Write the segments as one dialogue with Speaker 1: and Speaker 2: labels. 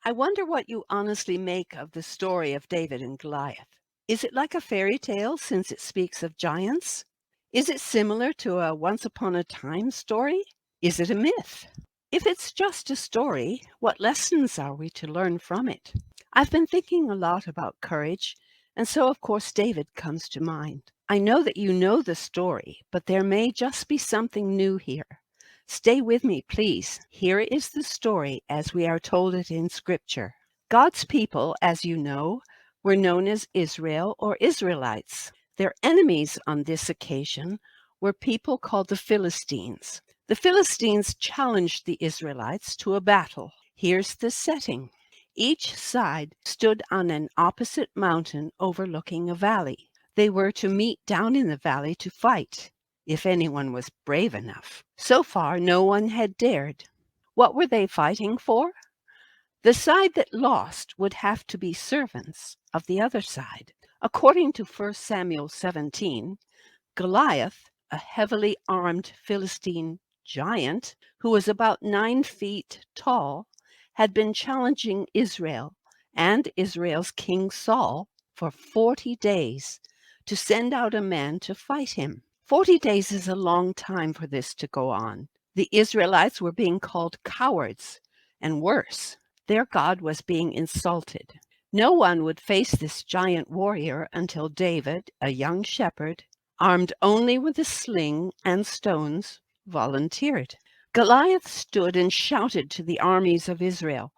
Speaker 1: I wonder what you honestly make of the story of David and Goliath. Is it like a fairy tale since it speaks of giants? Is it similar to a once upon a time story? Is it a myth? If it's just a story, what lessons are we to learn from it? I've been thinking a lot about courage, and so of course David comes to mind. I know that you know the story, but there may just be something new here. Stay with me, please. Here is the story as we are told it in Scripture. God's people, as you know, were known as Israel or Israelites. Their enemies on this occasion were people called the Philistines. The Philistines challenged the Israelites to a battle. Here's the setting. Each side stood on an opposite mountain overlooking a valley. They were to meet down in the valley to fight, if anyone was brave enough. So far, no one had dared. What were they fighting for? The side that lost would have to be servants of the other side. According to 1 Samuel 17, Goliath, a heavily armed Philistine giant who was about 9 feet tall, had been challenging Israel and Israel's King Saul for 40 days to send out a man to fight him. 40 days is a long time for this to go on. The Israelites were being called cowards, and worse, their God was being insulted. No one would face this giant warrior until David, a young shepherd, armed only with a sling and stones, volunteered. Goliath stood and shouted to the armies of Israel,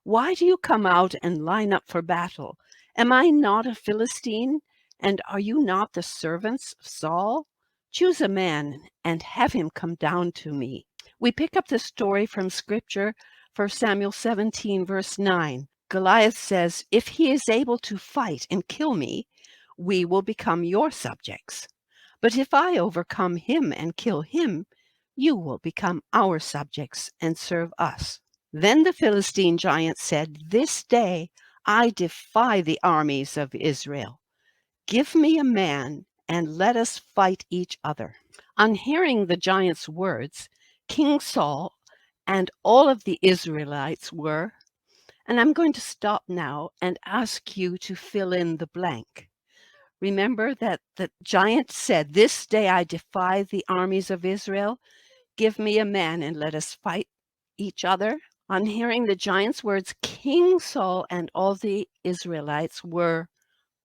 Speaker 1: "Why do you come out and line up for battle? Am I not a Philistine? And are you not the servants of Saul? Choose a man and have him come down to me." We pick up the story from Scripture, 1 Samuel 17, verse 9. Goliath says, "If he is able to fight and kill me, we will become your subjects. But if I overcome him and kill him, you will become our subjects and serve us." Then the Philistine giant said, "This day I defy the armies of Israel. Give me a man and let us fight each other." On hearing the giant's words, King Saul and all of the Israelites were, and I'm going to stop now and ask you to fill in the blank. Remember that the giant said, "This day I defy the armies of Israel. Give me a man and let us fight each other." On hearing the giant's words, King Saul and all the Israelites were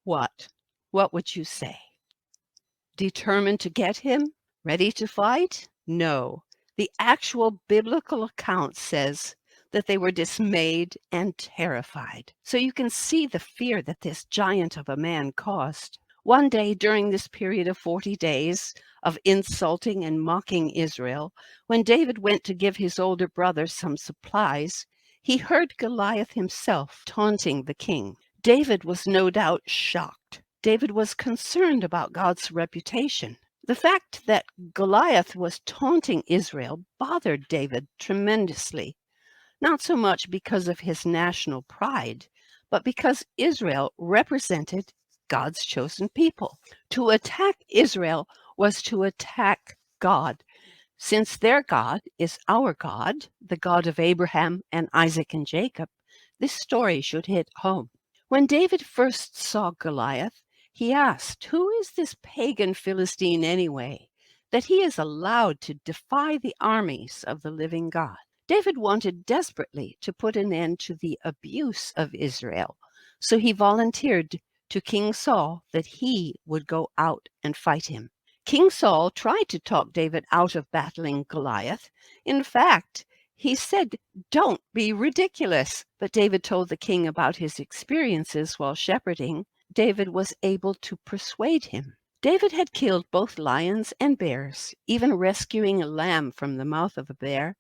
Speaker 1: what? What would you say? Determined to get him? Ready to fight? No. The actual biblical account says that they were dismayed and terrified. So you can see the fear that this giant of a man caused. One day during this period of 40 days of insulting and mocking Israel, when David went to give his older brother some supplies, he heard Goliath himself taunting the king. David was no doubt shocked. David was concerned about God's reputation. The fact that Goliath was taunting Israel bothered David tremendously, not so much because of his national pride, but because Israel represented God's chosen people. To attack Israel was to attack God, since their God is our God, the God of Abraham and Isaac and Jacob. This story should hit home. When David first saw Goliath, he asked, "Who is this pagan Philistine anyway, that he is allowed to defy the armies of the living God?" David wanted desperately to put an end to the abuse of Israel, so he volunteered to King Saul that he would go out and fight him. King Saul tried to talk David out of battling Goliath. In fact, he said, "Don't be ridiculous." But David told the king about his experiences while shepherding. David was able to persuade him. David had killed both lions and bears, even rescuing a lamb from the mouth of a bear,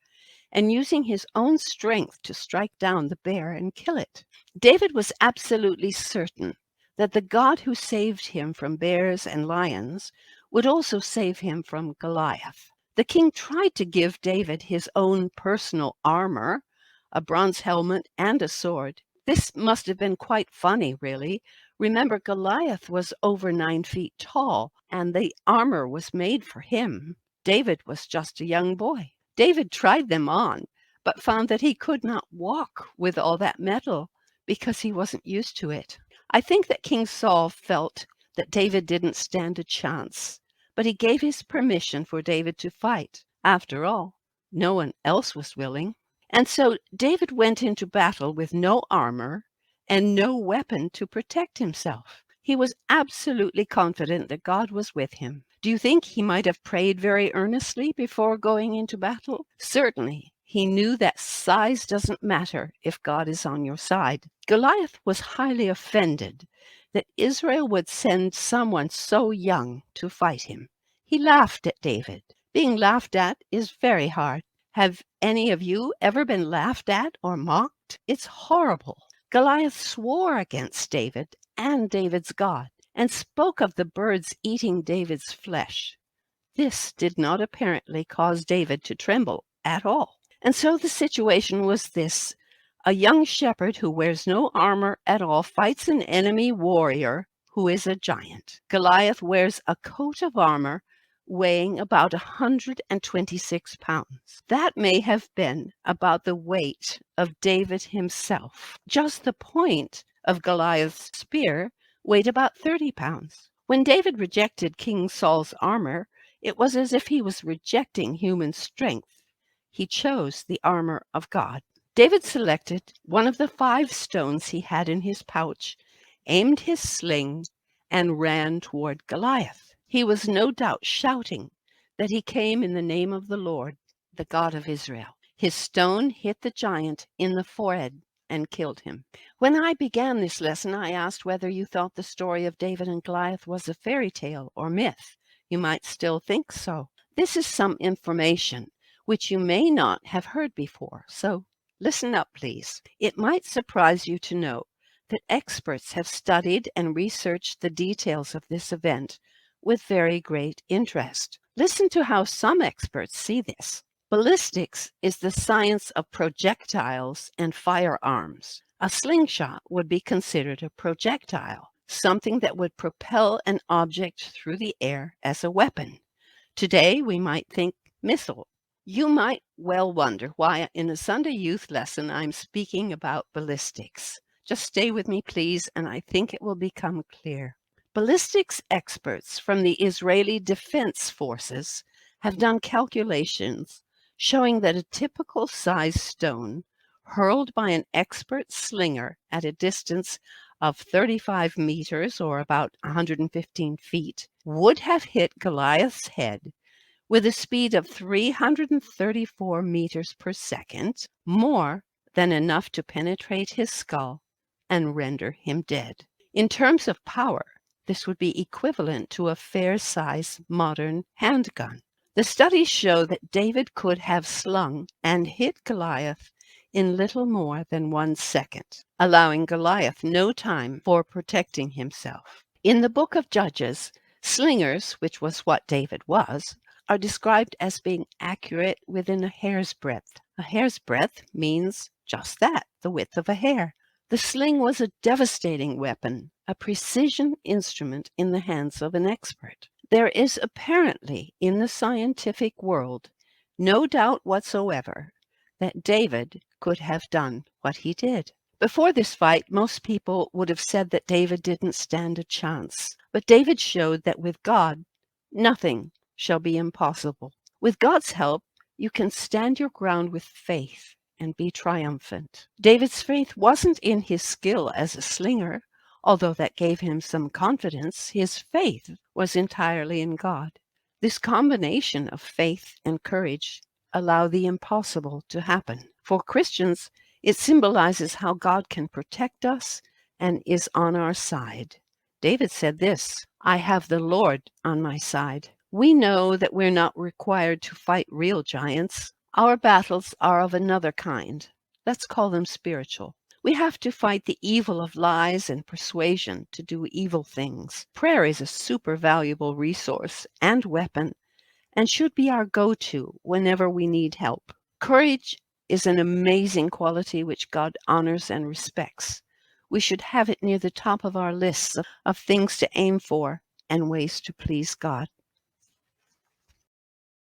Speaker 1: and using his own strength to strike down the bear and kill it. David was absolutely certain that the God who saved him from bears and lions would also save him from Goliath. The king tried to give David his own personal armor, a bronze helmet, and a sword. This must have been quite funny, really. Remember, Goliath was over 9 feet tall, and the armor was made for him. David was just a young boy. David tried them on, but found that he could not walk with all that metal because he wasn't used to it. I think that King Saul felt that David didn't stand a chance, but he gave his permission for David to fight. After all, no one else was willing. And so David went into battle with no armor and no weapon to protect himself. He was absolutely confident that God was with him. Do you think he might have prayed very earnestly before going into battle? Certainly. He knew that size doesn't matter if God is on your side. Goliath was highly offended that Israel would send someone so young to fight him. He laughed at David. Being laughed at is very hard. Have any of you ever been laughed at or mocked? It's horrible. Goliath swore against David and David's God, and spoke of the birds eating David's flesh. This did not apparently cause David to tremble at all. And so the situation was this: a young shepherd who wears no armor at all fights an enemy warrior who is a giant. Goliath wears a coat of armor weighing about 126 pounds. That may have been about the weight of David himself. Just the point of Goliath's spear weighed about 30 pounds. When David rejected King Saul's armor, it was as if he was rejecting human strength. He chose the armor of God. David selected one of the 5 stones he had in his pouch, aimed his sling, and ran toward Goliath. He was no doubt shouting that he came in the name of the Lord, the God of Israel. His stone hit the giant in the forehead and killed him. When I began this lesson, I asked whether you thought the story of David and Goliath was a fairy tale or myth. You might still think so. This is some information which you may not have heard before, so listen up, please. It might surprise you to know that experts have studied and researched the details of this event with very great interest. Listen to how some experts see this. Ballistics is the science of projectiles and firearms. A slingshot would be considered a projectile, something that would propel an object through the air as a weapon. Today, we might think missile. You might well wonder why in a Sunday youth lesson I'm speaking about ballistics. Just stay with me, please, and I think it will become clear. Ballistics experts from the Israeli Defense Forces have done calculations showing that a typical size stone hurled by an expert slinger at a distance of 35 meters or about 115 feet would have hit Goliath's head with a speed of 334 meters per second, more than enough to penetrate his skull and render him dead. In terms of power, this would be equivalent to a fair-size modern handgun. The studies show that David could have slung and hit Goliath in little more than 1 second, allowing Goliath no time for protecting himself. In the book of Judges, slingers, which was what David was, are described as being accurate within a hair's breadth. A hair's breadth means just that, the width of a hair. The sling was a devastating weapon, a precision instrument in the hands of an expert. There is apparently in the scientific world no doubt whatsoever that David could have done what he did. Before this fight, most people would have said that David didn't stand a chance. But David showed that with God, nothing shall be impossible. With God's help, you can stand your ground with faith and be triumphant. David's faith wasn't in his skill as a slinger, although that gave him some confidence. His faith was entirely in God. This combination of faith and courage allowed the impossible to happen. For Christians, it symbolizes how God can protect us and is on our side. David said this, "I have the Lord on my side." We know that we're not required to fight real giants. Our battles are of another kind. Let's call them spiritual. We have to fight the evil of lies and persuasion to do evil things. Prayer is a super valuable resource and weapon and should be our go-to whenever we need help. Courage is an amazing quality which God honors and respects. We should have it near the top of our lists of things to aim for and ways to please God.